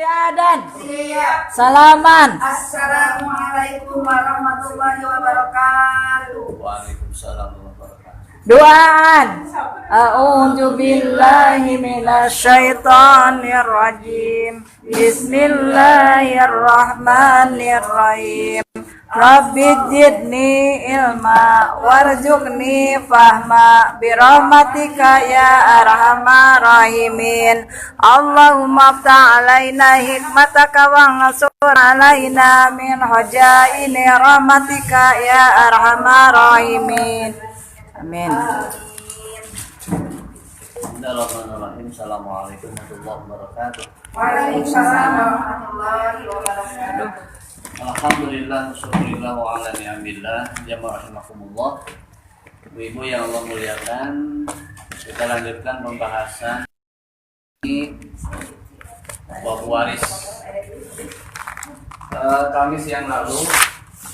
istiadan. Siap. Salaman. Assalamualaikum warahmatullahi wabarakatuh. Waalaikumsalam warahmatullahi wabarakatuh. Doaan. A'udzu billahi minasyaitonir rajim. Bismillahirrahmanirrahim. Rabbi zidni ilma warzuqni fahma birahmatika ya arhamar rahimin. Allahumma aftah alaina hikmataka wa ansur alaina min hujaini rahmatika ya arhamar rahimin. Amin. Bismillahirrahmanirrahim. Assalamualaikum warahmatullahi wabarakatuh. Waalaikumsalam warahmatullahi wabarakatuh. Alhamdulillah, syukurillah wa ala ni'amillah. Jamaah rahimakumullah. Ibu-ibu yang Allah muliakan, kita lanjutkan pembahasan ini bab waris. Kamis yang lalu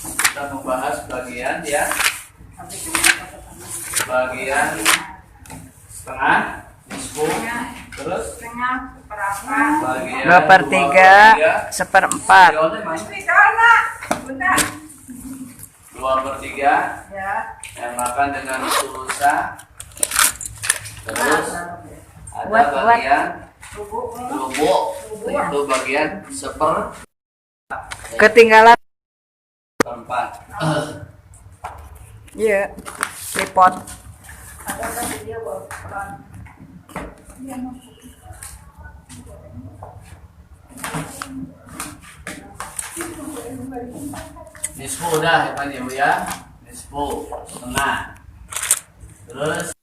kita membahas bagian setengah, nisfu, terus bagian 2/3, 1/4. 2/3 yang makan dengan sulusa. Terus ada bagian rubuk, itu bagian Ketinggalan. 1/4. Iya, repot. Nisfu udah ya Ibu ya. Nisfu setengah. Terus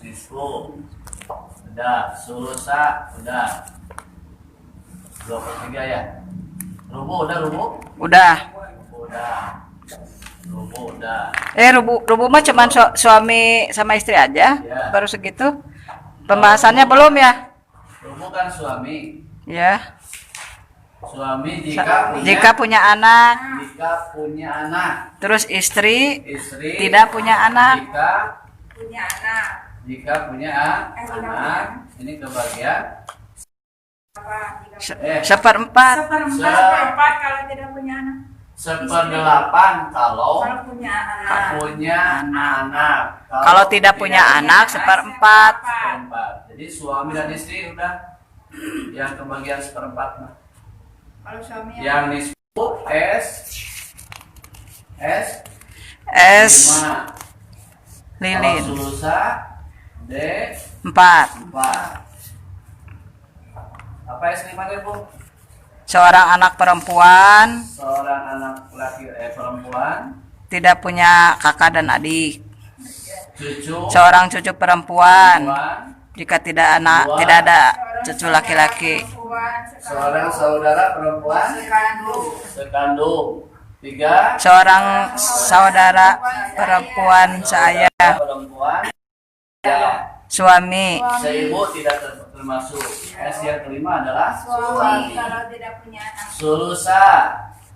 nisfu udah, sulusa udah, 2/3 ya. Rubu udah, Udah. Rubu udah. Rubu mah cuman suami sama istri aja. Ya. Baru segitu. Pembahasannya belum ya? Rubu kan suami. Ya. Suami Jika punya anak. Terus istri tidak punya anak. Jika punya anak. Ini kebagian 1/4. Kalau tidak punya anak. 1/8 kalau punya anak. Kalau tidak punya anak 1/4. 1/4. Jadi suami dan istri udah yang kebagian 1/4 mah. Kalau suami Yang nisfu S 5. lilin Kalau sulusa D 4. 4. Apa S5-nya, Bu? Seorang anak perempuan Seorang anak perempuan, tidak punya kakak dan adik. cucu Seorang cucu perempuan jika tidak ada cucu laki-laki. seorang saudara perempuan sekandung. 3 Seorang saudara perempuan saya, perempuan ya. suami. Seibu tidak termasuk. S yang kelima adalah suami. kalau tidak punya anak.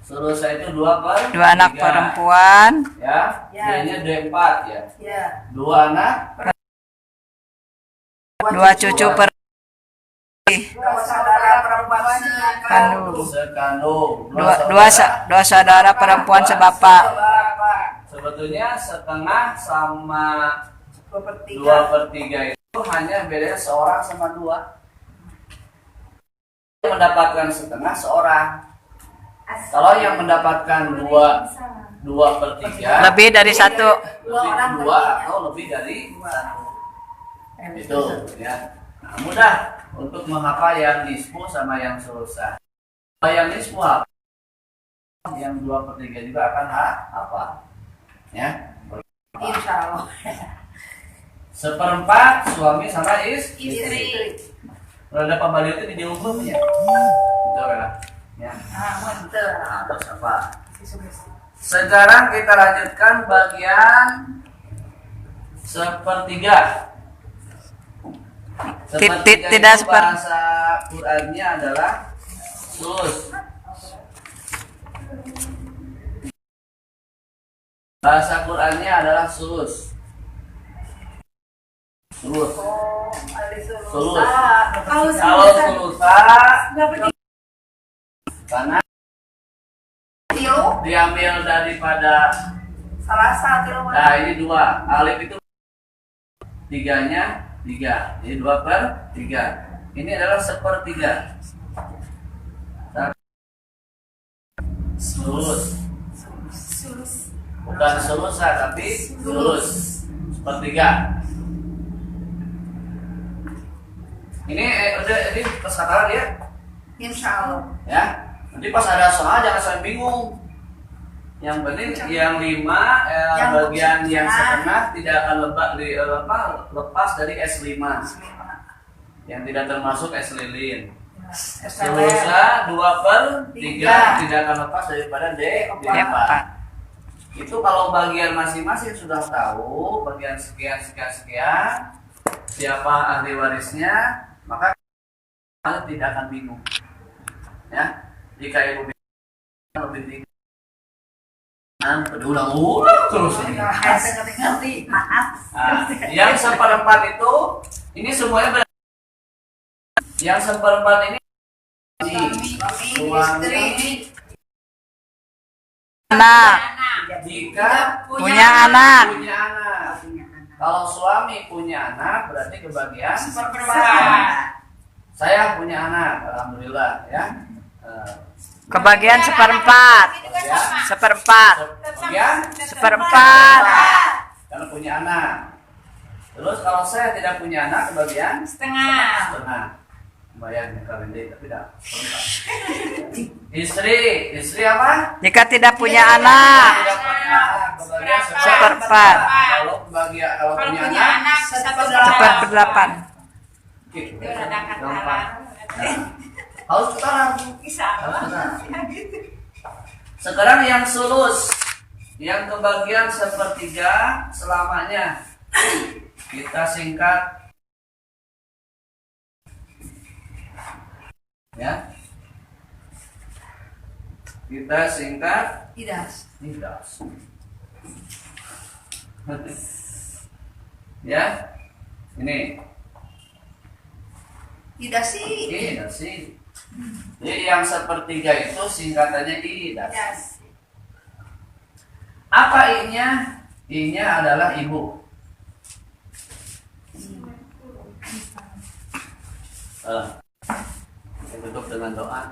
Sulusa itu 2/3. Dua anak perempuan, Ya, D-nya D4 ya. Ya. 2 anak, 2 cucu Saudara perempuan sekandung. dua saudara perempuan sebapak. Sebetulnya setengah sama 2/3. 2/3 itu hanya bedanya seorang sama 2. Yang mendapatkan setengah seorang. Kalau yang mendapatkan 2/3 Lebih dari satu. lebih 2 atau lebih dari 1. Itu ya. Nah, mudah untuk menghafal yang nisfu sama yang sulusa. Kalau yang nisfu apa? Yang 2/3 juga akan apa? Ya. Insya Allah. 1/4 suami sama Istri. Kalau ada pembagian itu di umum ya. Betul ya. Ya. Mantap. Nah, terus apa? Sekarang kita lanjutkan bagian 1/3. Tidak seperti bahasa Qur'annya adalah sulus. Bahasa Qur'annya adalah sulus. Sulus. berarti Sulus. sulusa. Kalau Kalau sulusa karena Tilu, diambil daripada, salasa, tilu. nah ini 2. Alif itu 3-nya 3. Jadi 2/3. Ini adalah 1/3. Sulus. Bukan sulusa tapi sulus. 1/3. Ini udah ini pesakara dia Insya Allah. ya. Nanti pas ada soal jangan sampai bingung. Yang penting yang 5 Yang bagian yang setengah. setengah tidak akan lepas dari S5. Yang tidak termasuk S lilin. Sulusa 2/3 tidak akan lepas daripada D4. D4. Itu kalau bagian masing-masing sudah tahu bagian sekian siapa ahli warisnya, maka tidak akan bingung. Ya, jika ibu lebih tinggi, berulang-ulang terus ini. Ngerti. Maaf. Nah, yang 1/4 itu, ini semuanya yang 1/4 ini suami, Anak jika punya anak. punya anak. Kalau suami punya anak berarti kebagian saya punya anak, alhamdulillah ya. Kebagian 1/4. Ya, 1/4. kebagian 1/4. karena punya anak. Terus kalau saya tidak punya anak kebagian setengah. Lumayan kalian deh, tapi tidak. Istri apa? Jika tidak punya anak. Tidak punya anak, kebagian 1/4. Kalau punya anak 1/8. gitu. Itu ada kata Gampang. Nah, harus ketara. Bisa. Sekarang yang sulus, yang kebagian 1/3 selamanya, kita singkat ya. Kita singkat Idas. Idas. Ya, ini Idas sih. Idas sih. Jadi yang 1/3 itu singkatannya Idas. Idas. Apa I-nya? I-nya adalah ibu. Kita tutup dengan doa.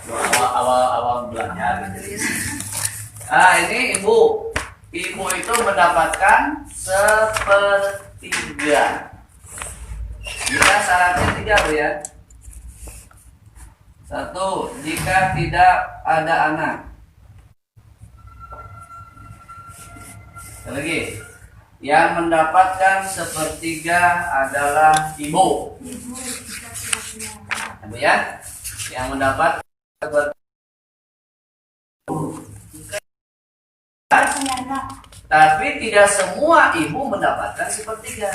Doa awal belajar. Ini ibu. Ibu itu mendapatkan 1/3. Jika syaratnya 3 Bu ya. 1. Jika tidak ada anak. Sekali lagi. Yang mendapatkan 1/3 adalah ibu. Ibu ya. Yang mendapat 1/3. Tapi tidak semua ibu mendapatkan 1/3.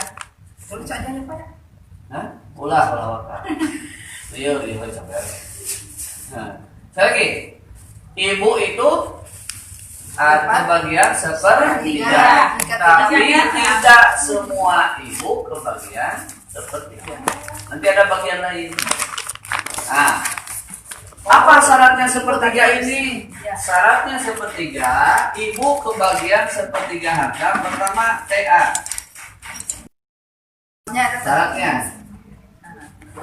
Boleh saja nih Pak. Hah? Ulah wakar. Iya, sampai. Nah, sekali lagi. Ibu itu ada bagian 1/3. Tapi tidak semua ibu kebagian 1/3. Nanti ada bagian lain. Nah, apa syaratnya 1/3 ini? Syaratnya 1/3, ibu kebagian 1/3 harta. Pertama TA.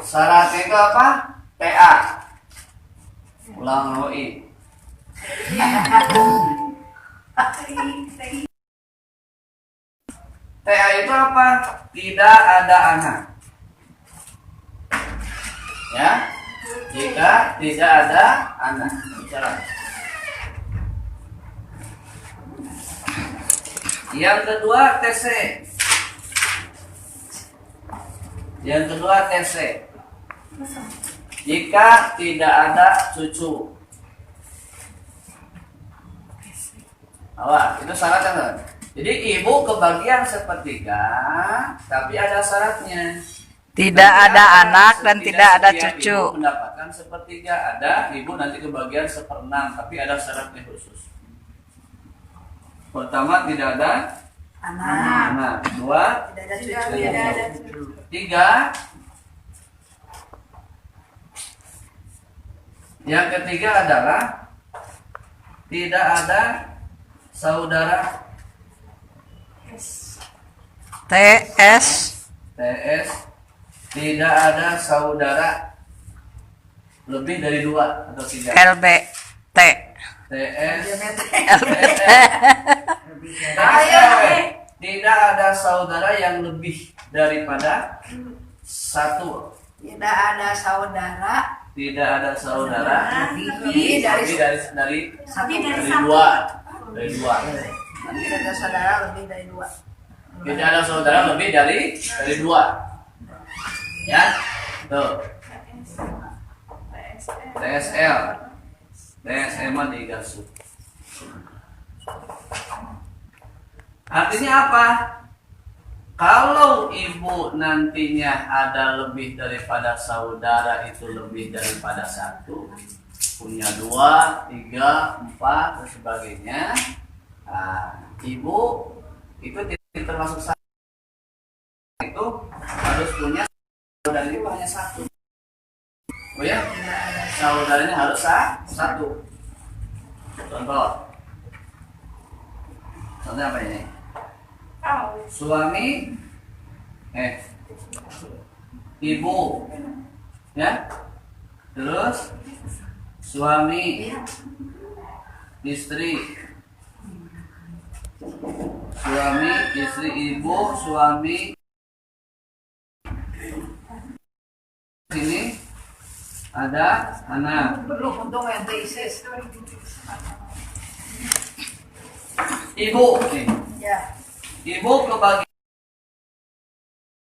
Syaratnya itu apa? TA. Ulang UI. TA itu apa? Tidak ada anak. Ya, jika tidak ada anak. Bicara. Yang kedua TC. Yang kedua TC. Jika tidak ada cucu. Awas, itu syaratnya kan? Jadi ibu kebagian 1/3, tapi ada syaratnya. Tidak ada anak dan tidak ada cucu. Ibu mendapatkan 1/3, ada ibu nanti kebagian 1/6, tapi ada syaratnya khusus. Pertama tidak ada Anak. Dua. Tidak ada cucu. Tidak ada cucu. Tiga. Yang ketiga adalah tidak ada saudara. TS. TS. Tidak ada saudara lebih dari 2 atau 3. LBT. TS. LBT. Tidak ada saudara yang lebih daripada 1. Tidak ada saudara. Tidak ada saudara Lebih lebih dari satu. 2. Dari 2. Tidak ada saudara lebih dari 2. Tidak ada saudara lebih dari 2. Ya, tuh. TSL. TSM digasuk. Artinya apa? Kalau ibu nantinya ada lebih daripada saudara, itu lebih daripada 1, punya 2, 3, 4 dan sebagainya. Nah, ibu itu tidak termasuk satu, itu harus punya saudara itu hanya 1. Oh ya, saudaranya harus 1. Contoh apa ini? Suami, ibu, ya, terus suami, istri, suami, istri, ibu, suami. Sini ada anak. Belum untung yang tesis. Ibu, nih. Ya. Ibu kebagi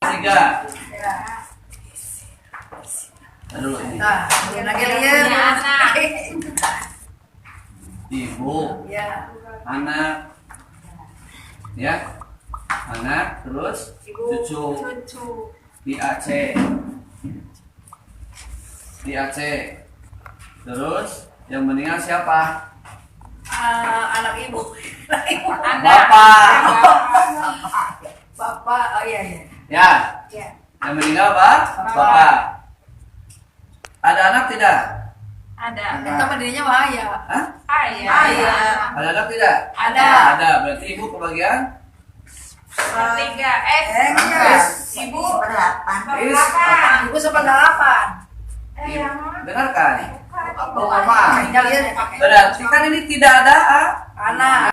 3. Ya. Dulu ini. Nah, lagi lihat. Ibu, Ya. anak, ya, anak, terus cucu, IAC, terus yang meninggal siapa? Anak ibu. Bapak. Bapak. Oh iya iya. Ya, Ya. yang meninggal apa? Bapak. Ada anak tidak? Itu dirinya bahaya. Hah? Ayah. Ada anak tidak? Ada. Ada. Berarti ibu kebagian? Ibu Is. Ibu 8. Dengarkan. Mama. Kalian Berarti kan ini tidak ada A. anak.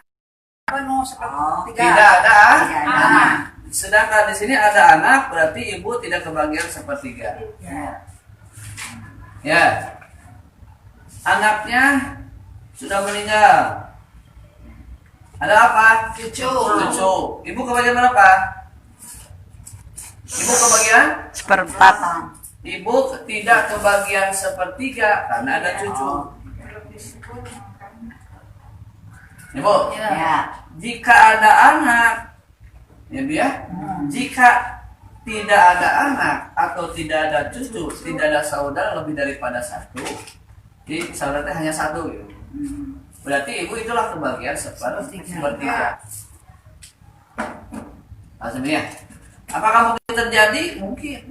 Penuh 3. Tidak ada A. Anak. Sedangkan di sini ada anak, berarti ibu tidak kebagian 1/3. Ya. Ya. Anaknya sudah meninggal. Ada apa? Cucu. Cucu. Ibu kebagian berapa? Ibu kebagian? 1/4. Ibu tidak kebagian 1/3 karena ada cucu. Ibu, Ya. jika ada anak, ya Bu ya, jika tidak ada anak atau tidak ada cucu, tidak ada saudara lebih daripada 1, jadi saudaranya hanya 1 gitu. Berarti ibu itulah kebagian 1/3. Langsung ya. Apakah mungkin terjadi? Mungkin.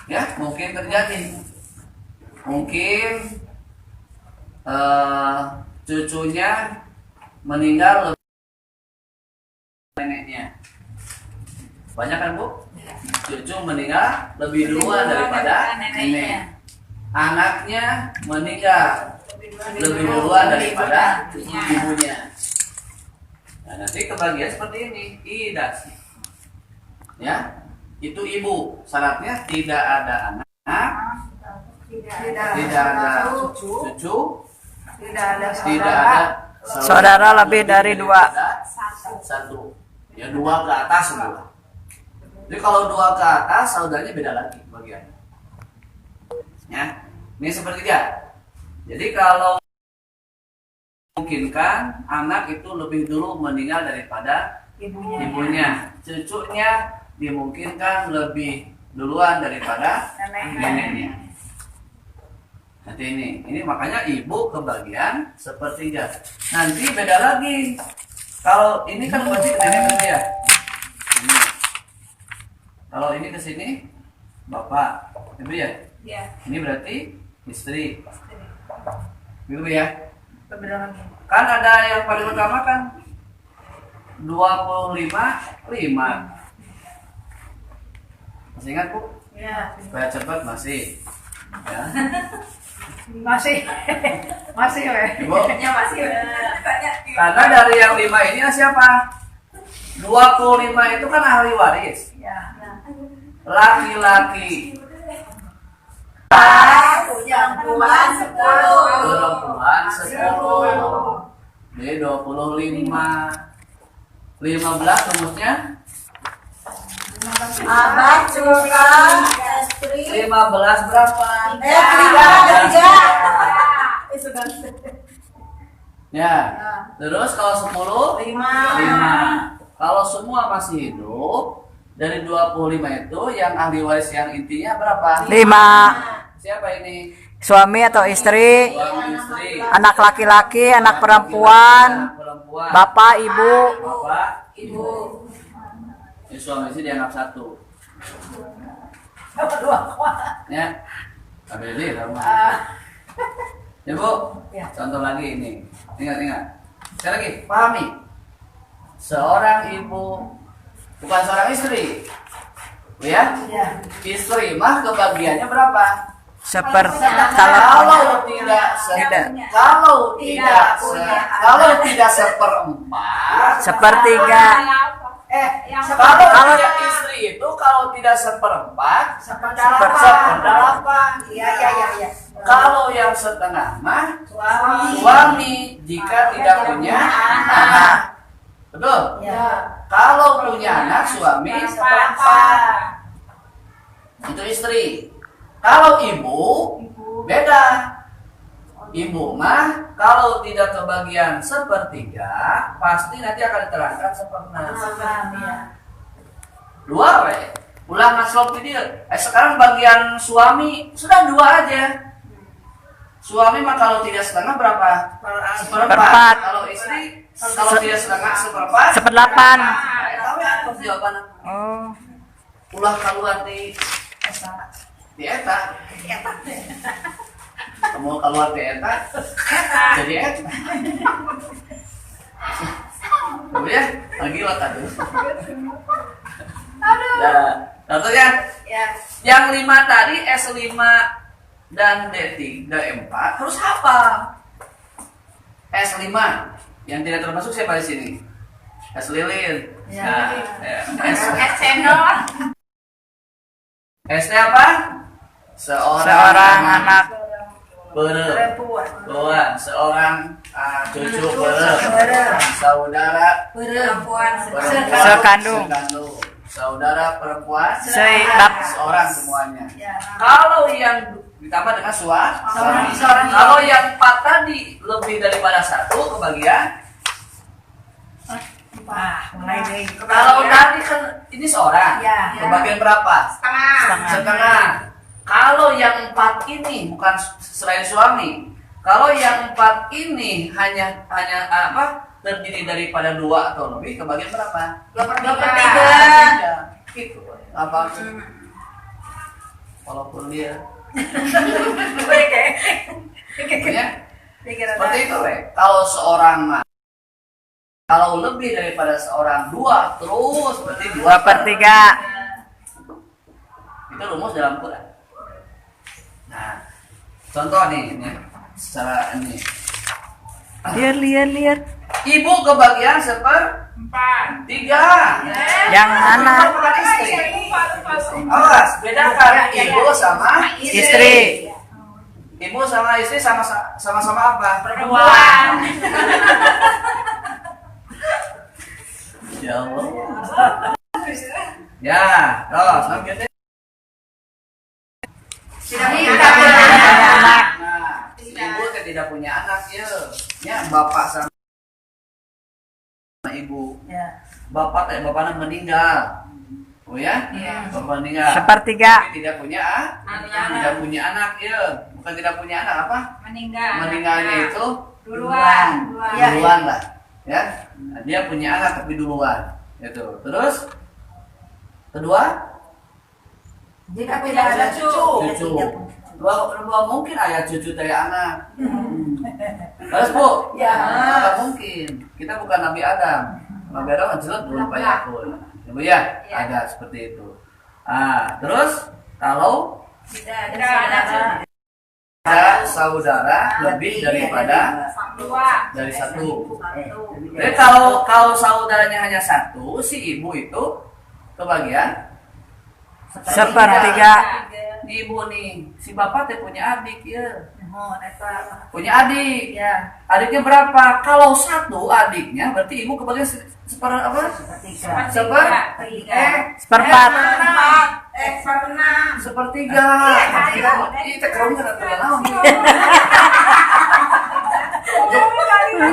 Ya, mungkin terjadi. Mungkin cucunya meninggal lebih neneknya. Banyak kan Bu? Cucu meninggal lebih duluan daripada neneknya. Anaknya meninggal lebih duluan daripada ibunya. Nah, nanti kebagian seperti ini, idasi. Ya, itu ibu. Syaratnya tidak ada anak, tidak ada cucu, Tidak ada tidak ada Saudara lebih dari 2. 1. Ya 2 ke atas semua. Jadi kalau 2 ke atas saudaranya beda lagi bagiannya. Ya, ini seperti dia. Jadi kalau memungkinkan anak itu lebih dulu meninggal daripada ibunya. Cucunya dimungkinkan lebih duluan daripada neneknya. Nanti ini makanya ibu kebagian 1/3. Nanti beda lagi. Kalau ini kan berarti ke sini berarti ya. Ini. Kalau ini ke sini bapak, ibu ya. Iya. Ini berarti istri. Gitu ya. Kebenaran. Kan ada yang paling utama kan 25, 5. Masih ingat Bu? Iya. Supaya cepat masih. Ya. Masih. Masih weh. Ibu, Ya masih weh. karena dari yang 5 ini siapa? 25 itu kan ahli waris. Iya. Laki-laki, Perempuan 10. perempuan 10. Jadi 25. 15 rumusnya Abang curang istri 15 berapa? tiga. Ya. Terus kalau 10 Lima. 5. Kalau semua masih hidup, dari 25 itu yang ahli waris yang intinya berapa? 5. Siapa ini? Suami atau istri, Suami istri. anak laki-laki, anak perempuan, Anak perempuan. bapak, ibu. Bapak, ibu. Ini suami istri dianggap satu. Ya. Ambil ini kamu. Ya Bu, Ya. contoh lagi ini. Ingat. Sekali lagi, pahami. Seorang ibu, bukan seorang istri. Ya? Iya. Istri mah kebagiannya berapa? Seperti Kalau tidak kalau tidak seperempat, sepertiga. kalau tidak istri itu kalau tidak seperempat, seperdelapan. Iya. Kalau yang setengah mah Suami. suami jika tidak punya anak. Betul? Iya. Kalau punya anak suami Seperempat. itu istri. Kalau ibu beda. Ibu mah kalau tidak kebagian sepertiga pasti nanti akan diterangkan seperenam. Dua we. Ulang naslop video. Sekarang bagian suami sudah 2 aja. Suami mah kalau tidak setengah berapa? Seperempat. Kalau istri kalau tidak setengah seperempat. Seperdelapan. Tahu ya aku jawaban. Oh, Ulah keluar di eta. Kamu keluar di eta. Jadi eta. Coba ya, lagi lah tadi. Nah, contohnya Ya. yang 5 tadi S5 dan D3, D4 harus hafal. S5 yang tidak termasuk siapa di sini? S lilin. Nah, S Cendol. S apa? seorang anak Perempuan. seorang cucu saudara Perempuan. sekandung. Saudara perempuan Sebab- seorang semuanya. Ya. Kalau yang ditambah dengan suami, Suami. kalau yang 4 tadi lebih daripada 1 kebagian. Wah, mulai dari Kalau tadi kan ini seorang, Ya. kebagian berapa? setengah. Setengah. Kalau yang 4 ini bukan selain suami. Kalau yang 4 ini hanya apa? Terdiri daripada 2 atau lebih, kebagian berapa? 23. Gitu. Apa? Walaupun dia. Ya, seperti itu, we. Kalau seorang mah, kalau lebih daripada seorang 2 terus berarti 2/3. Itu rumus dalam Quran. Nah, contoh nih, secara ini. Lihat. Ibu kebagian 1/3. Yang anak, Bukan istri. Awas, bedakan ibu sama istri. Ibu sama istri sama-sama apa? Perempuan. Ya Allah. Ya, terus lanjut. Tidak Tidak punya punya anak. Nah, ibu tidak punya anak ya. Ya, bapak sama ibu. Ya. Bapaknya meninggal. Oh ya? Iya. Bapak meninggal. Sepertiga. Tapi tidak punya tidak punya anak ya. Bukan tidak punya anak apa? Meninggal. Meninggalnya itu Duluan. duluan lah. Ya. Nah, dia punya anak tapi duluan. Itu. Terus kedua, Jika tidak ada cucu. Dua mungkin ayah cucu dari anak. Terus Bu? Ya. Nggak mungkin. Kita bukan Nabi Adam. Nabi Adam jelas belum payakun. Ibu ya, ada seperti itu. Ah, terus kalau tidak ada ada saudara lebih daripada dari satu. Jadi kalau saudaranya hanya satu, si ibu itu kebagian Sepertiga. Ibu nih, si bapak teh punya adik ya. Oh, Punya adik ya. Adiknya berapa? Kalau satu adiknya berarti ibu kebagian seperempat. Seperempat. Sepertiga. Ini teh kamu kan aturan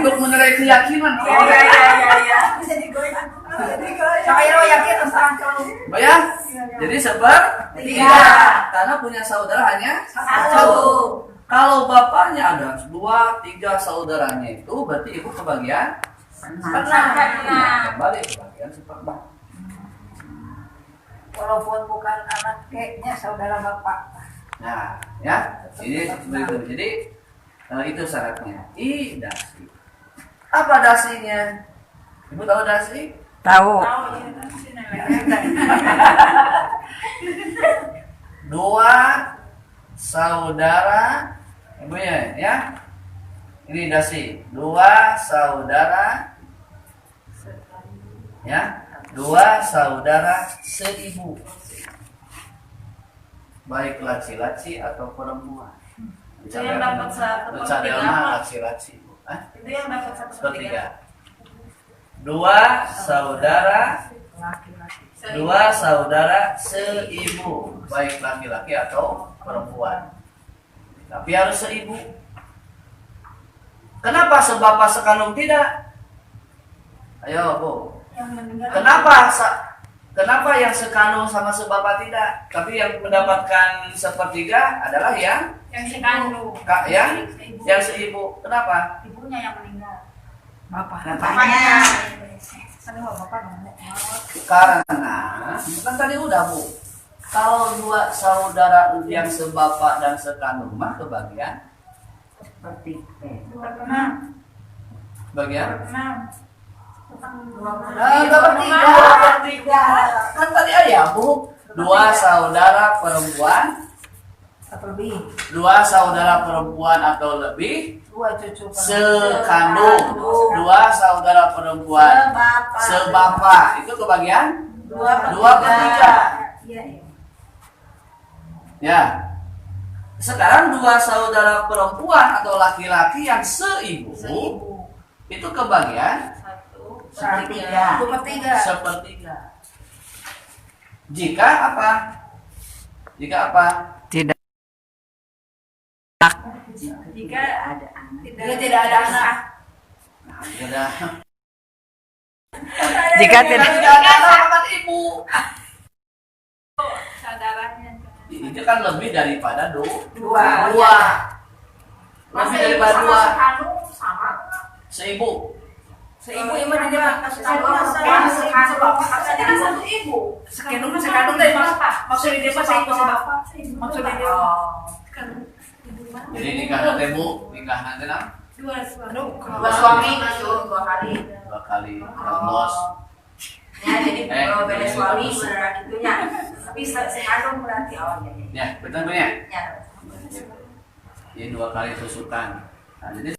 untuk menerai keyakinan. Bisa digoyang. Saya yakin Bayang? Jadi sepertiga. Karena punya saudara hanya Satu. Kalau bapaknya ada 2, 3 saudaranya itu berarti ibu kebagian kembali kebagian seperempat. Walaupun bukan anak keknya saudara bapak. Nah, ya, ini seperti itu. Jadi itu syaratnya. Dasi. Apa dasinya? Ibu tahu dasi? Tahu. 2 saudara, ibu ya. Ini dasi. 2 saudara, ya. 2 saudara seibu. Baik laki-laki atau perempuan. Itu yang dapat satu Cadelma laki-laki. Itu yang dapat satu Sepertiga. 2 saudara, 2 saudara seibu, baik laki-laki atau perempuan. Tapi harus seibu. Kenapa sebapak sekandung tidak? Ayo Bu. Kenapa yang sekandung sama sebapak tidak? Tapi yang mendapatkan sepertiga adalah yang sekandung. yang seibu. Kenapa? Ibunya yang meninggal. Bapaknya. Karena kan tadi udah Bu. Kalau 2 saudara yang sebapak dan sekandung mah kebagian bagian bertiga. Kan tadi ayah Bu, 2 saudara perempuan Atau lebih. 2 saudara perempuan atau lebih 2 cucu sekandung, 2 saudara perempuan sebapak itu kebagian 2/3. Ya. Sekarang 2 saudara perempuan atau laki-laki yang seibu itu kebagian sepertiga. Jika apa? Tidak. Jika tidak ada anak. Jika tidak ada anak ibu. Saudaranya. Itu kan lebih daripada 2. Dua. Lebih daripada 2. Sama. Seibu. Seibu ibu dia satu ibu. Sekandung dari bapak. Maksudnya dia seibu bapak. Maksudnya dia. Jadi nikah nanti Bu, nikah nanti nak? 2 suami masuk 2 kali. 2 kali. Bos. Ya jadi kalau beda suami beneran gitunya. Tapi sekandung berarti awalnya. Ya, betul Bu ya? Ya. Ini 2 kali tusukan. Nah, jadi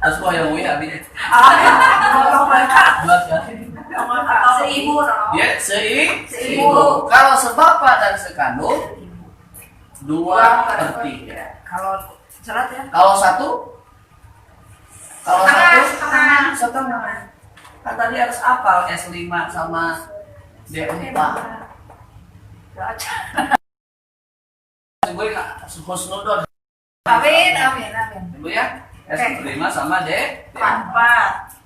terus gua yang wuya abis. 2 kali. Seibu. Ya, seibu. Kalau sebapak dan sekandung 2/3. Kalau cerat ya. Kalau satu setengah. Kan tadi harus apal S5 sama D4. Gue husnudon. Amin. Ibu ya, S5 sama D4. 4.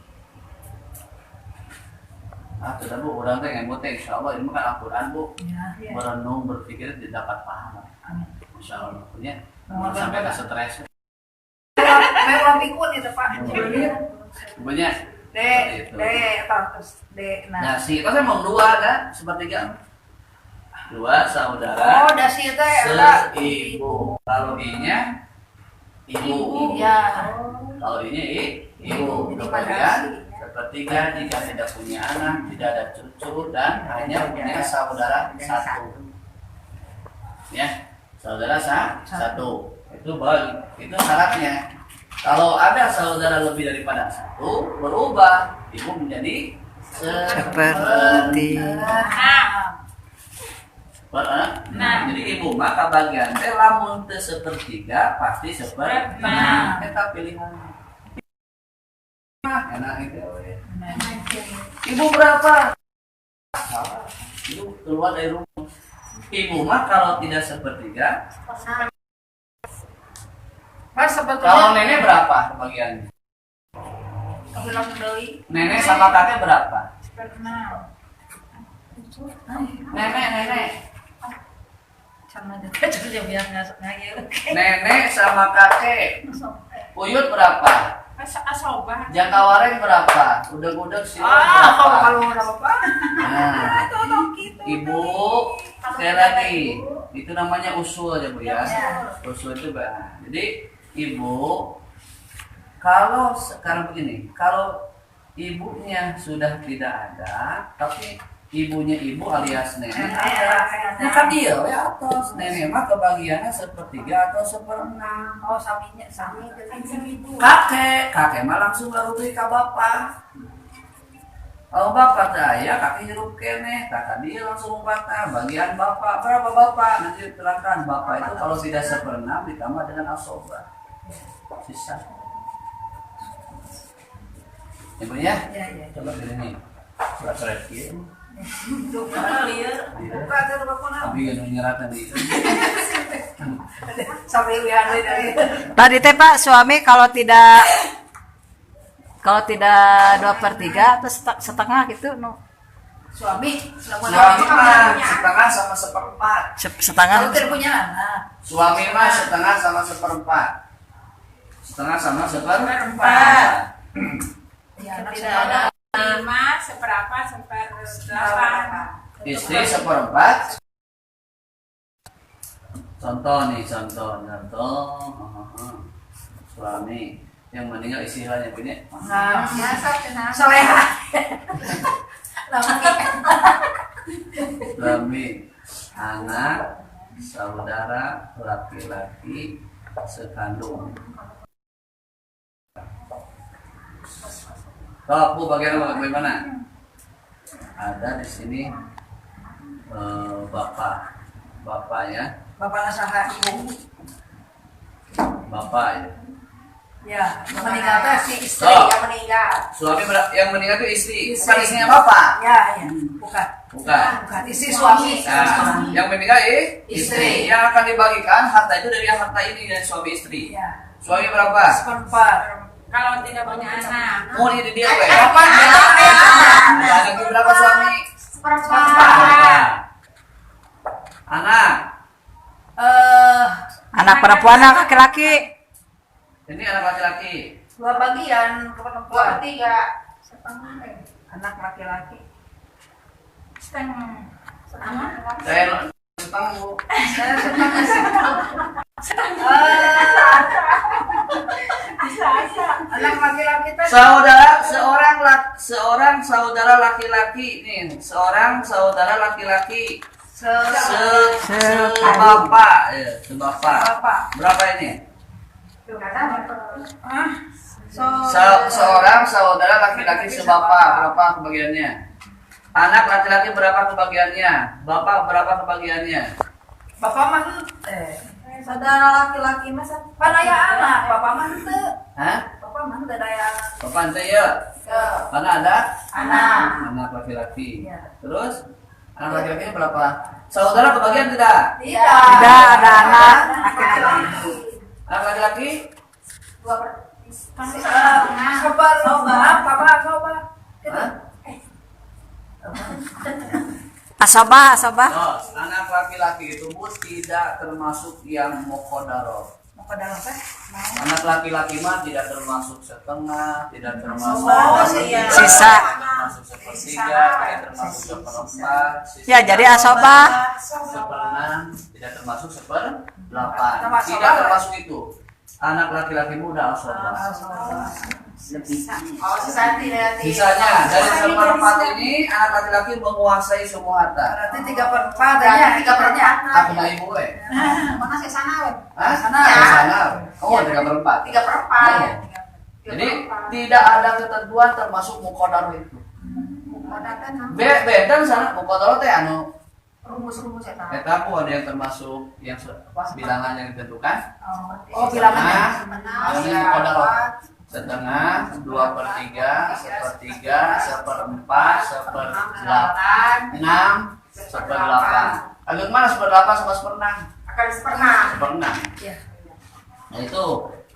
Sudah Bu, orang teh ngemut teh insyaallah ini kan Al-Qur'an Bu. Ya. Merenung berpikir dapat paham. Insyaallah punya. sampai ke stres. Mewah pikun itu Pak. Punya D terus D. nah si itu saya mau dua kan sepertiga dua saudara Oh, dasi teh ada seibu. Kalau I-nya ibu. Iya. Kalau I-nya ibu. Jadi Kemudian sepertiga jika tidak punya anak, tidak ada cucu dan hanya punya saudara satu. Ya, saudara satu. Itu syaratnya. Kalau ada saudara lebih daripada satu, berubah ibu menjadi Seperti. Jadi ibu maka bagian teh lamun teu sepertiga pasti seperlima. Eta pilihan. Enak itu. Ibu berapa? Ibu keluar dari rumah. Ibu mah kalau tidak sepertiga. Mas sebetulnya Kalau nenek berapa bagiannya? kebilang deui Nenek sama kakek berapa? seperkenal. Nenek. Sama dekat juga biar ngayu. Nenek sama kakek. Uyut berapa? Asobah. Jangkawareng berapa? Udeg-udeg sih. Kalau udah apa? Nah, Tolong gitu. ibu sekali lagi itu namanya usul aja bu ya. Usul itu bah. Jadi ibu kalau sekarang begini, kalau ibunya sudah tidak ada, tapi ibunya ibu alias nenek ada, maka dia ya atas nenek mah kebagiannya sepertiga atau seperenam. Oh, sami ibu. Kakek mah langsung baru beli ke bapak. Kalau bapak daya kakek hirup kene, kakak dia langsung kata bagian bapak berapa bapak nanti terangkan bapak itu kalau tidak seperenam ditambah dengan asoba sisa. Ibu ya, coba ini surat surat ini. Tapi yang nyeratan itu. Sampai wihan dari Tadi teh Pak, suami kalau tidak 2/3 atau setengah gitu, no. suami Suami mah setengah sama seperempat. Setengah. kalau tidak punya anak. Suami mah setengah sama seperempat. Setengah sama seperempat. Ya, anak Tidak ada 5, seberapa, 1/8. Istri seperempat. Contoh nih, contoh. Suami yang meninggal istilahnya punya. Nah, Biasa kenal. soleha. Suami, anak, saudara, laki-laki, sekandung. Kalau Bu bagaimana? Ada di sini bapak ya, Bapak nasaha ibu. bapak ya. Ya, meninggal teh si istri Oh. yang meninggal. Suami yang meninggal itu istri, Istri. bukan istrinya bapak. Ya, bukan. Bukan. Bukan istri suami. Nah, yang meninggal Istri. Yang akan dibagikan harta itu dari harta ini dari suami istri. Ya. Suami berapa? Seperempat. Kalau tidak punya anak. Oh ini dia weh. Apa? Lagi berapa suami? Seperempat. Anak. Anak perempuan, anak laki-laki. Ini anak laki-laki. 2 bagian ke perempuan. 3. Anak laki-laki. Setengah. Saya setengah Bu. Anak laki-laki teh Seorang saudara laki-laki nih, seorang saudara laki-laki sebapak, ya, sebapak. Bapak. Berapa ini? Ah. Seorang saudara laki-laki sebapak, berapa kebagiannya? Anak laki-laki berapa kebagiannya? Bapak berapa kebagiannya? Bapak mah Saudara laki-laki masa panaya anak, bapak mah henteu. Hah? Bapak mah henteu daya anak. Bapak ente ya? Mana ada? Anak. Anak laki-laki. Ya. Terus anak laki-laki berapa? Saudara kebagian tidak? Tidak ada anak laki-laki. Anak laki-laki? Coba. Hah? asobah. Oh, anak laki-laki itu Bu tidak termasuk yang muqaddarah. Anak laki-laki mah tidak termasuk setengah, tidak termasuk Sisa. termasuk sepertiga, tidak termasuk seperempat. Ya, jadi asobah. Seperenam, tidak termasuk seperdelapan. Tidak termasuk itu. Anak laki-laki muda asobah. Oh, sisa tidak. Sisanya dari seperempat ini anak laki-laki menguasai semua harta. Berarti 3/4 ya. 3/4. Aku na ibu Mana sih sana? Hah? Sana. Sana. Oh, 3/4. 3/4. Oh. Jadi tidak ada ketentuan termasuk muqaddar itu. Beda sana muqaddar teh anu Rumus-rumus ya. eta ku ada yang termasuk yang bilangan yang ditentukan. Oh, bilangannya. Ini muqaddar setengah, 2/3, 1/3, 1/4, 1/8, 6, 1/8. Agak mana 1/8 sama 1/6? Akan pernah. 1/6. Iya. Nah itu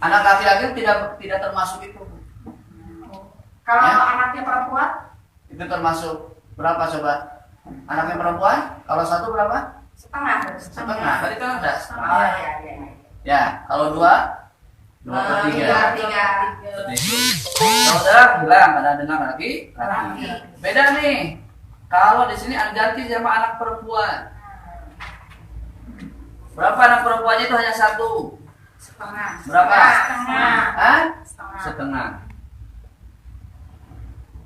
anak laki-laki tidak termasuk itu. Kalau Ya. anaknya perempuan, Itu termasuk berapa coba? Anaknya perempuan? Kalau satu berapa? setengah. Setengah. Tadi kan ada Oh, setengah. iya. Ya, kalau dua, 2/3. 3/3. Saudara bilang ada dengar lagi? Beda nih. Kalau di sini ada ganti sama anak perempuan. Berapa anak perempuannya itu hanya satu? Setengah. Berapa? Setengah. Hah? Setengah. Setengah.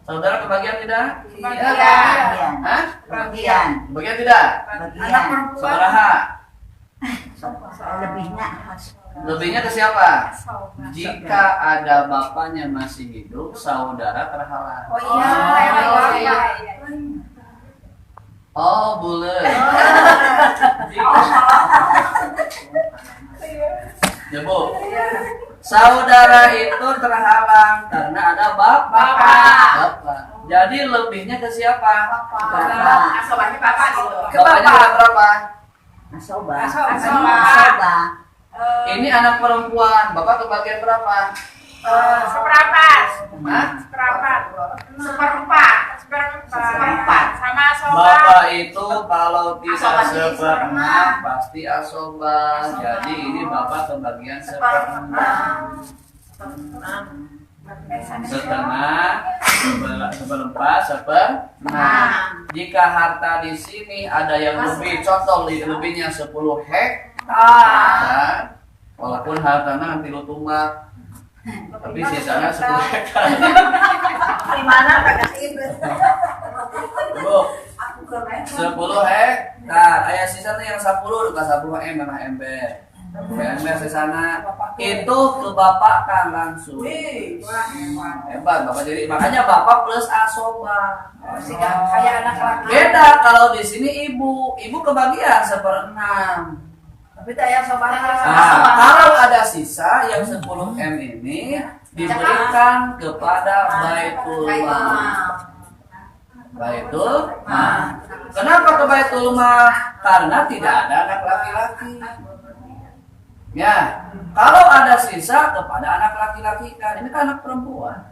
Saudara kebagian tidak? Iya. Hah? Bagian. Kebagian tidak? Anak perempuan. Sabaraha? Lebihnya. Lebihnya ke siapa? Jika ada bapaknya masih hidup, saudara terhalang. Oh iya. Oh, boleh. Ya, Bu. Saudara itu terhalang karena ada bapak. Jadi lebihnya ke siapa? Bapak. Asobahnya bapak gitu. Bapaknya dapat berapa? Asobah. Ini anak perempuan. Bapak kebagian berapa? Seperempat. Hah? Seperempat. Seperempat. Seperempat. Sama sobat. Bapak itu kalau tidak Asobah jadi seperenam pasti asobah. Jadi ini bapak kebagian seperenam. Setengah, seperempat, seperenam. Jika harta di sini ada yang lebih, contoh lebihnya 10 hektar, walaupun hartanya nanti lu tumbak, tapi sisanya 10 hektar. Di mana Kak Ibu? Bu, 10 hektar, ayah sisanya yang 10, duka 10 mana ember. Ember sisana itu ke bapak kan langsung. Hebat bapak, jadi makanya bapak plus asobah. Kayak anak laki. Beda kalau di sini ibu kebagian 1/6. Tapi saya sobat. Nah, kalau ada sisa yang 10 M ini diberikan kepada Baitul Mal. Baitul Mal. Kenapa ke Baitul Mal? Karena tidak ada anak laki-laki. Ya, kalau ada sisa kepada anak laki-laki kan, ini kan anak perempuan.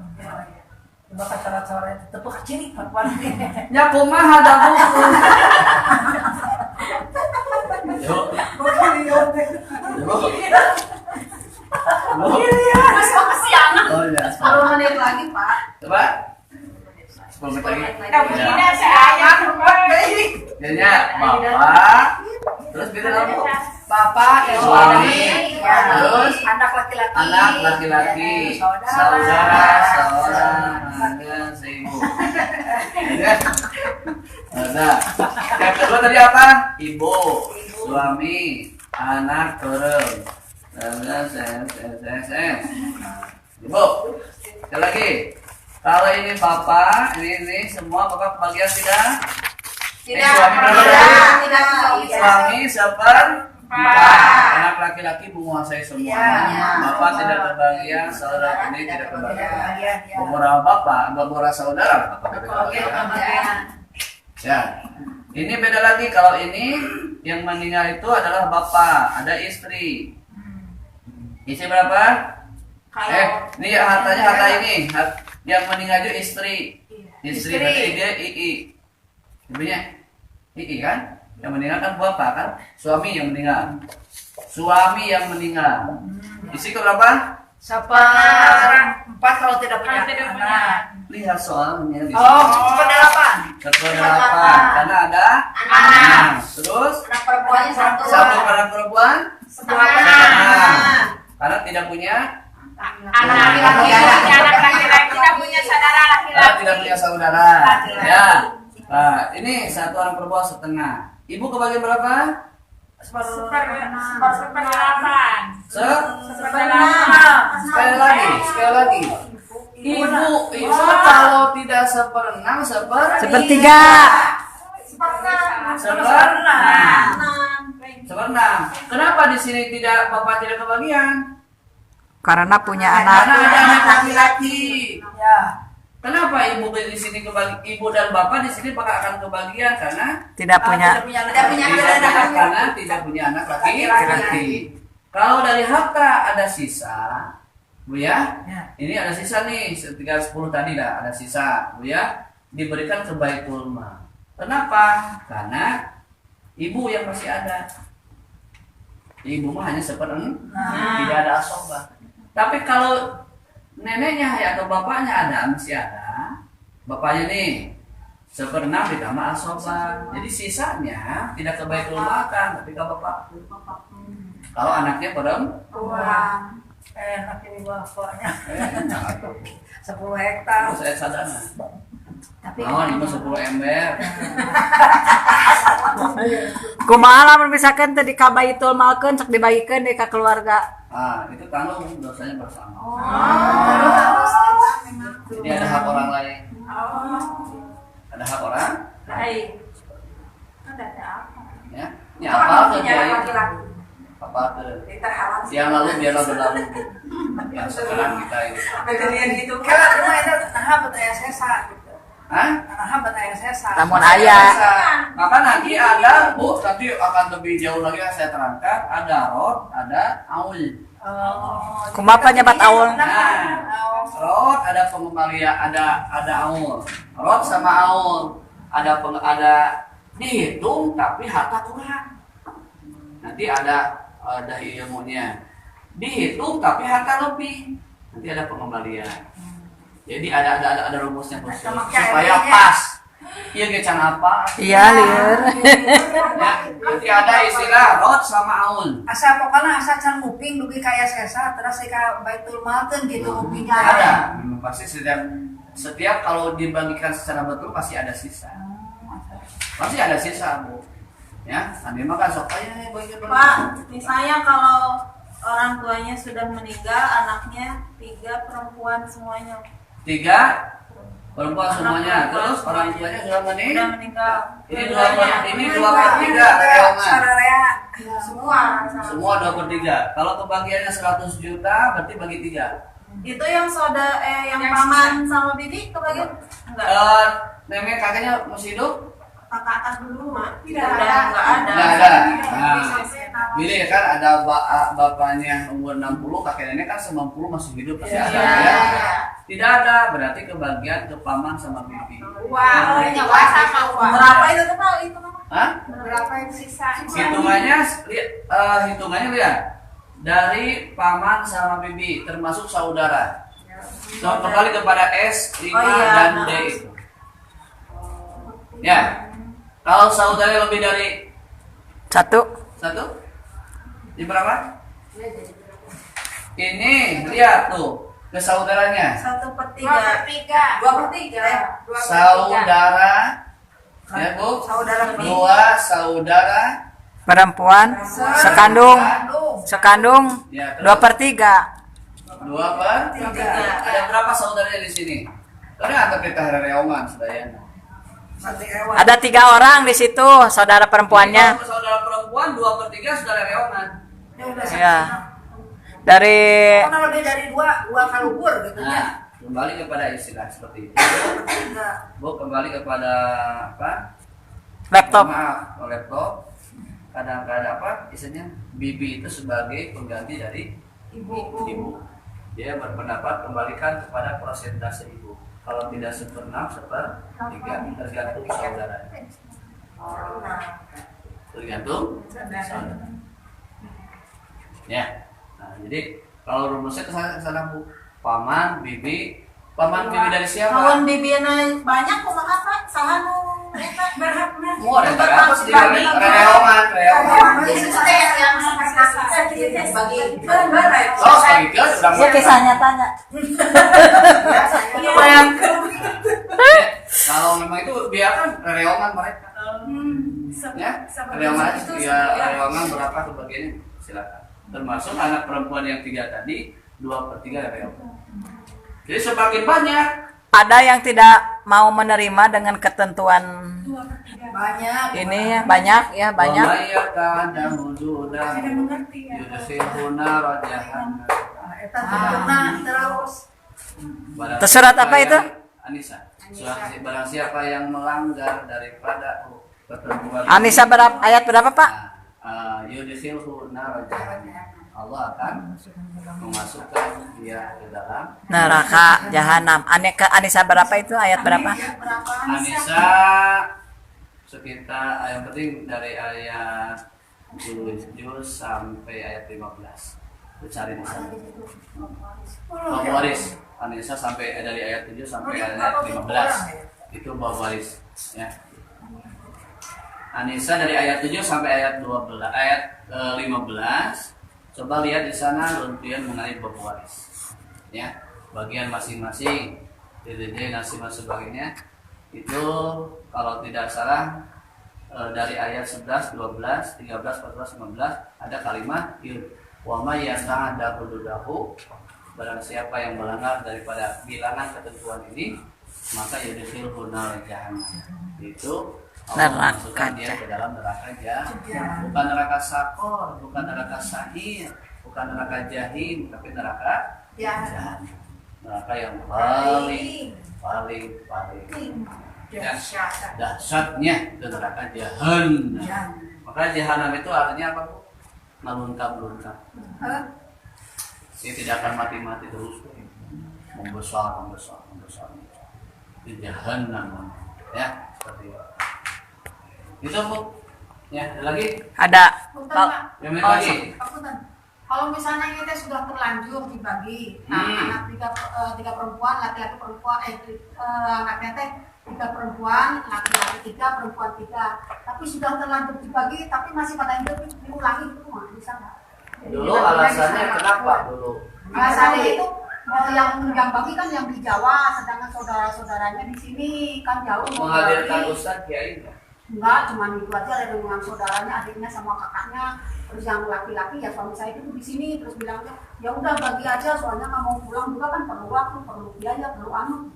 Bapak cara-cara itu tepuk ciri perempuan. Ya kumaha ada buku. Yuk. Masih kesiangan. Oh ya. 10 menit lagi, Pak. Coba. 10 menit lagi. Ini saya Jadinya bapak, terus beda lagi. Bapak, Suami, terus anak laki-laki. anak laki-laki, saudara, ada seibu. Ada. Yang kedua tadi apa? Ibu, suami, anak turun. Ibu. Sekali lagi. Kalau ini bapak, ini semua bapak kebagian tidak? Suami berapa tadi? Suami seperempat. Anak laki-laki menguasai semuanya. Bapak tidak kebagian, saudara ini tidak kebagian. Beberapa bapak, beberapa saudara. Ya, ini beda lagi. Kalau ini yang meninggal itu adalah bapak, ada istri. Istri berapa? Ini hartanya harta ini. Yang meninggal itu istri. Istri berarti dia II. Ibunya II kan? Yang meninggal kan bapak kan? Suami yang meninggal. suami yang meninggal. Isi berapa? Seperempat kalau tidak punya Kalau tidak punya. anak. Lihat soalnya di Oh, sini. seperdelapan. Seperdelapan, karena ada Anak. Terus Anak perempuannya satu. satu anak perempuan, Setengah. karena tidak punya, Anak laki-laki, anak laki-laki tidak punya saudara karena laki-laki. tidak punya saudara. Ya. Nah, ini satu anak perempuan setengah. Ibu kebagian berapa? Seperdelapan. Sekali lagi. Ibu itu kalau tidak seperenam, Sepertiga. seperenam. Kenapa di sini tidak bapak tidak kebagian? Karena punya Karena anak. ada anak laki-laki. Ya. Kenapa ibu di sini ibu dan bapak di sini akan kebagian karena Tidak punya. karena tidak punya anak laki-laki. Kalau dari harta ada sisa, Bu ya. Ini ada sisa nih, 310 tadi lah ada sisa, Bu ya. Diberikan ke Baitul Mal. Kenapa? Karena ibu yang masih ada. Ibu mah hanya tidak ada asobah. Tapi kalau neneknya atau bapaknya masih ada, bapaknya nih 1/6 ditambah asobah. Jadi sisanya tidak ke Baitul Mal kan, tapi ke bapak. Kalau anaknya perempuan, Enak ini bapaknya. enak. 10 hektar. Terus saya sadana. Tapi Mau 50 ember. Kumaha lamun misalkan tadi ka Baitul Malkeun cek dibagikeun deui ka keluarga. Ah, itu tanggung dosanya bersama. Oh. Jadi ada hak orang lain. Ada hak orang, Baik. Ada apa? ya. Ini apa tuh punya Jai? laki-laki. Apa tuh? Kita halal. Yang lalu biarlah berlalu. Yang sekarang kita ini. Kejadian gitu. Kalau rumah itu nah bet aya sesa gitu. Hah? Nah bet aya sesa. Lamun aya. Maka nanti ada, Bu, nanti akan lebih jauh lagi yang saya terangkan. Ada rod, ada aul. Oh. Kumaha nyebat awul? Nah, rod ada pengembalian, ada aul. Rod sama aul ada dihitung tapi harta kurang. Nanti ada ilmunya. Dihitung tapi harta lebih. Nanti ada pengembalian. Jadi ada rumusnya khusus supaya pas. Iya gecan apa? Iya, lieur. Ya, nanti ada istilah rod sama aul. Asa pokoknya asa can nguping dugi kaya sesa terus ka Baitul Malkeun gitu ngupingnya. Ada, memang pasti setiap kalau dibagikan secara betul pasti ada sisa. Pasti ada sisa, Bu. Ya, nanti makan sok aja bagian Pak, misalnya kalau orang tuanya sudah meninggal, anaknya 3 perempuan semuanya. 3 perempuan semuanya, terus orang tuanya sudah Sudah meninggal. Ini 2/3 reongan. Sararea. Semua. Semua 2/3. Kalau kebagiannya 100 juta berarti bagi 3. Itu yang yang paman sama bibi kebagian? Enggak. Nenek kakaknya masih hidup? Kakak atas dulu, Mak. Tidak Udah ada. enggak ada. Nggak ada. Nah, milih kan ada bapaknya umur 60, kakek nenek kan 90 masih hidup pasti ada ya. Tidak ada, berarti kebagian ke paman sama bibi. Wah, Wah, sama wah. Berapa itu kenal itu, Mak? Hah? Berapa yang sisa? Hitungannya lihat dari paman sama bibi termasuk saudara. So, kembali kepada S, 5 Oh, iya. dan D itu. Ya. Kalau saudara lebih dari 1. 1, ini berapa? Ini lihat tuh ke saudaranya. 1/3. 2/3. Saudara, ya Bu, Saudara 2 saudara, Perempuan sekandung ya, 2/3. 2/3. Ada berapa saudaranya di sini? Karena antar kita reongan sedayana. Ada 3 orang di situ, saudara perempuannya. Kalau saudara perempuan 2/3 saudara reongan. Ya. Dari Pokoknya lebih dari 2 kalubur gitu ya. Nah, kembali kepada istilah seperti itu. Bu, kembali kepada apa? laptop. Maaf, laptop. Kadang-kadang apa? Istilahnya bibi itu sebagai pengganti dari ibu. Dia berpendapat kembalikan kepada persentase ibu. Kalau tidak 1/6, 1/3 tergantung saudara. Tergantung saudara. Ya. Nah, jadi kalau rumusnya kesana Bu. Paman, bibi dari siapa? Kawan bibina banyak kumaha Pak? Saha nu eta berhakna? Mau ada apa sih di reongan. Oh, segitu Ya kisahnya tanya. Kalau memang itu biarkan reongan mereka. Ya, reongan ya reongan berapa kebagiannya silakan. Termasuk anak perempuan yang 3 tadi 2/3 reongan. Jadi semakin banyak. Ada yang tidak mau menerima dengan ketentuan Banyak. ini ya, banyak ya, banyak. Eta tentunya terus. Tersurat apa itu? Anissa. Barang siapa yang melanggar daripada ketentuan Anissa ayat berapa Pak? yudkhilhu nar jahannam. Allah akan memasukkan dia ke dalam Neraka jahanam. Anissa berapa itu? Ayat berapa? Anissa sekitar yang penting dari ayat 7 sampai ayat 15. Cari di sana. Bab waris. Anissa sampai dari ayat 7 sampai ayat 15. Itu bab waris, ya. Anissa dari ayat 7 sampai ayat 12, ayat 15. Coba lihat di sana runtuhan mengenai bab waris. Ya, bagian masing-masing DDD nasib dan sebagainya. Itu kalau tidak salah dari ayat 11, 12, 13, 14, 15 ada kalimat wa may yata'adda hududahu, barang siapa yang melanggar daripada bilangan ketentuan ini maka yudkhilhu nar jahannam. Itu Allah memasukkan dia ke dalam neraka jahanam. Bukan neraka sakor, bukan neraka sa'ir, bukan neraka jahim, tapi neraka jahanam. Neraka yang paling dahsyatnya itu neraka jahanam. Maka jahanam itu artinya apa Bu? Melunta-lunta. Dia tidak akan mati-mati terus, membesar. Di jahanam, ya seperti itu. Itu Bu. Ya, ada lagi? Ada. Yang lagi? Kalau misalnya kita sudah terlanjur dibagi, anak tiga perempuan, laki-laki perempuan, anaknya teh 3 perempuan, laki-laki 3, perempuan 3. Tapi sudah terlanjur dibagi, tapi masih pada hidup diulangi itu mah bisa nggak? Dulu alasannya kenapa dulu? Alasannya itu yang bagi kan yang di Jawa, sedangkan saudara-saudaranya di sini kan jauh. Menghadirkan Ustadz Kiai Enggak, cuma itu aja ada dengan saudaranya, adiknya sama kakaknya. Terus yang laki-laki ya suami saya itu di sini, terus bilangnya ya udah bagi aja, soalnya nggak mau pulang juga kan perlu waktu, perlu biaya, perlu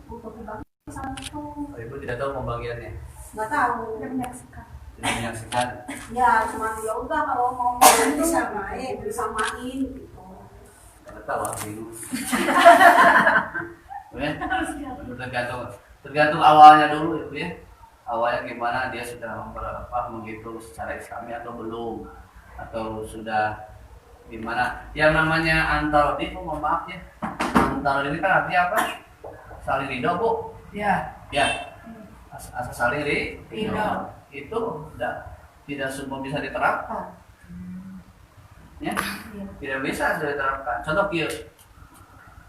untuk dibagi sama itu. Ibu tidak tahu pembagiannya? Nggak tahu. Tidak menyaksikan. Ya cuma ya udah kalau mau disamain gitu. Tidak tahu bingung. Tergantung awalnya dulu ya. Awalnya gimana dia sudah menghitung secara Islami atau belum, atau sudah gimana? Yang namanya antar ini, mohon maaf ya, antar ini kan artinya apa? Saling ridho Bu? Ya. Asal saling ridho itu tidak semua bisa diterapkan. Ya, tidak bisa diterapkan. Contoh kia,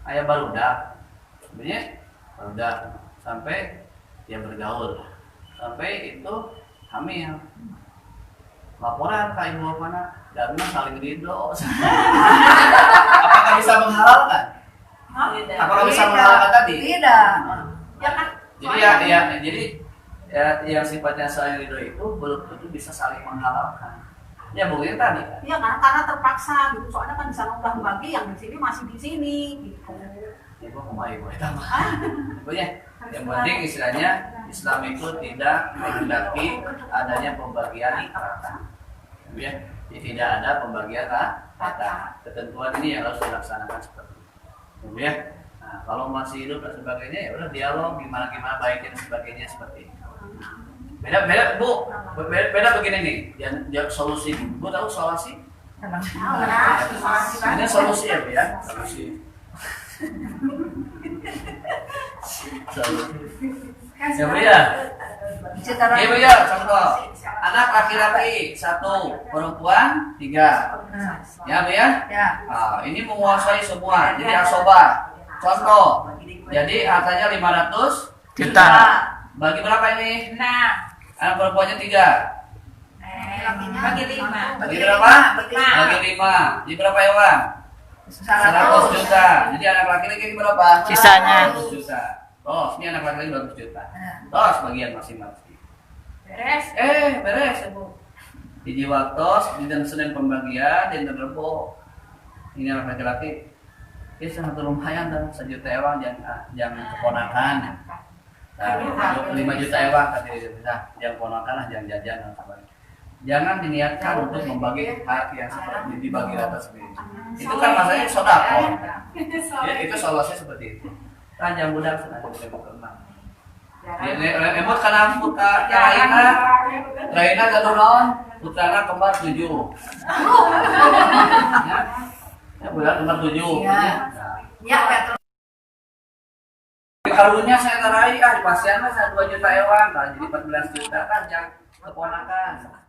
ayah barudak, sebenarnya barudak sampai dia bergaul. Sampai itu hamil, laporan ke ibu mana dan saling ridho. Apakah bisa menghalalkan? Apakah bisa menghalalkan tadi? Tidak. Ya kan? Jadi yang sifatnya saling ridho itu belum tentu bisa saling menghalalkan. Ya mungkin tadi kan? Iya karena terpaksa gitu, soalnya kan di sana udah bagi, yang di sini masih di sini gitu. Ibu kemai boleh tambah. Ibunya. Yang penting istilahnya Islam itu tidak menghendaki adanya pembagian rata. Ya, tidak ada pembagian rata. Ketentuan ini yang harus dilaksanakan seperti itu. Ya. Nah, kalau masih hidup dan sebagainya ya udah dialog gimana baiknya dan sebagainya seperti itu. Beda Bu. Beda begini nih. Yang solusi. Bu tahu solusi? Ini solusi ya, Bu ya. Solusi. Ya Bu ya. Iya Bu ya, contoh anak laki-laki 1, perempuan 3. Ya Bu ya? Ya. Nah, ini menguasai semua. Jadi asoba. Contoh. Jadi hartanya 500 juta. Bagi berapa ini? Anak perempuannya 3. Bagi 5. Bagi berapa? Bagi 5. Jadi berapa ya Bang? 100 juta. Jadi anak laki-laki berapa? Sisanya. 100 juta. Tos, ini anak laki-laki 200 juta. Tos bagian masing-masing. Beres ya Bu. Di waktos, di dan Senin pembagian, di Rebo. Ini anak laki-laki. Ini sangat lumayan dan 1 juta ewang jangan keponakan. 5 juta ewang tadi bisa yang keponakan lah jangan jajan dan sebagainya. Jangan diniatkan untuk membagi hak yang seperti dibagi rata sendiri. Itu kan masanya sodako. Ya, itu solusinya seperti itu. Ranjang budak senang berkembang. Emot karena putra Raina gadunon, putrana kembar 7. Ya, budak kembar 7. Ya, betul. Karunya saya tarai di pasien saya 2 juta ewang, jadi 14 juta kan yang keponakan.